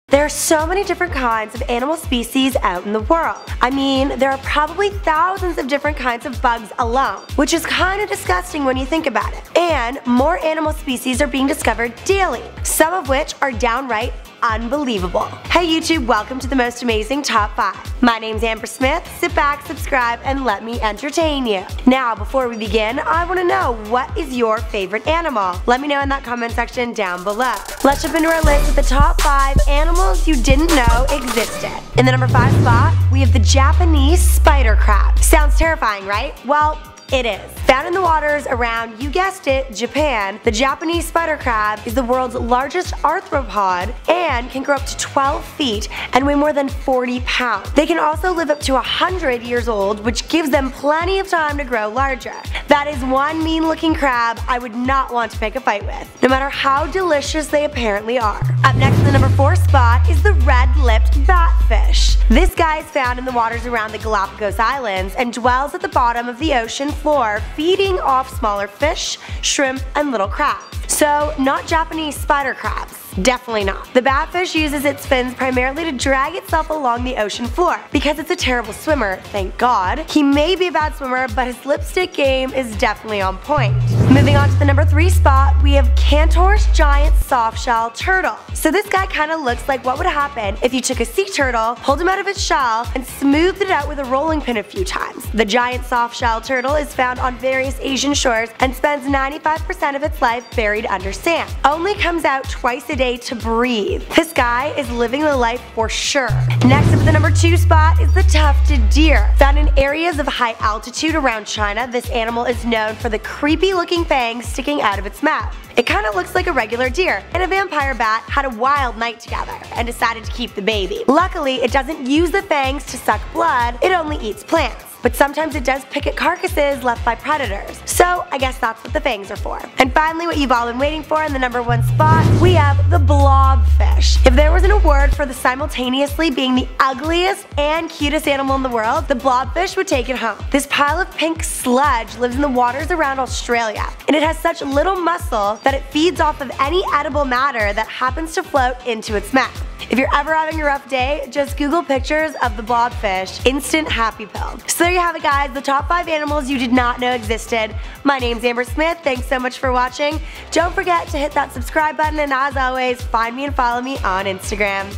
There are so many different kinds of animal species out in the world. I mean, there are probably thousands of different kinds of bugs alone, which is kinda disgusting when you think about it. And more animal species are being discovered daily, some of which are downright unbelievable. Hey YouTube, welcome to the most amazing top 5. My name's Amber Smith. Sit back, subscribe, and let me entertain you. Now, before we begin, I want to know, what is your favorite animal? Let me know in that comment section down below. Let's jump into our list with the top 5 animals you didn't know existed. In the number 5 spot, we have the Japanese spider crab. Sounds terrifying, right? Well, it is. Found in the waters around, you guessed it, Japan, the Japanese spider crab is the world's largest arthropod and can grow up to 12 feet and weigh more than 40 pounds. They can also live up to 100 years old, which gives them plenty of time to grow larger. That is one mean-looking crab I would not want to pick a fight with, no matter how delicious they apparently are. Up next in the number 4 spot is the red-lipped batfish. This guy is found in the waters around the Galapagos Islands and dwells at the bottom of the ocean floor, feeding off smaller fish, shrimp, and little crabs. So, not Japanese spider crabs. Definitely not. The batfish uses its fins primarily to drag itself along the ocean floor. Because it's a terrible swimmer, thank God, he may be a bad swimmer, but his lipstick game is definitely on point. Moving on to the number 3 spot, we have Cantor's giant softshell turtle. So this guy kinda looks like what would happen if you took a sea turtle, pulled him out of its shell, and smoothed it out with a rolling pin a few times. The giant softshell turtle is found on various Asian shores and spends 95% of its life buried under sand. Only comes out twice a day to breathe. This guy is living the life for sure. Next up at the number 2 spot is the tufted deer. Found in areas of high altitude around China, this animal is known for the creepy looking fangs sticking out of its mouth. It kinda looks like a regular deer, and a vampire bat had a wild night together and decided to keep the baby. Luckily, it doesn't use the fangs to suck blood, it only eats plants. But sometimes it does pick at carcasses left by predators. So I guess that's what the fangs are for. And finally, what you've all been waiting for, in the number 1 spot, we have the blobfish. If there was an award for the simultaneously being the ugliest and cutest animal in the world, the blobfish would take it home. This pile of pink sludge lives in the waters around Australia, and it has such little muscle that it feeds off of any edible matter that happens to float into its mouth. If you're ever having a rough day, just Google pictures of the blobfish. Instant happy pill. So there you have it, guys, the top 5 animals you did not know existed. My name's Amber Smith. Thanks so much for watching. Don't forget to hit that subscribe button, and as always, find me and follow me on Instagram.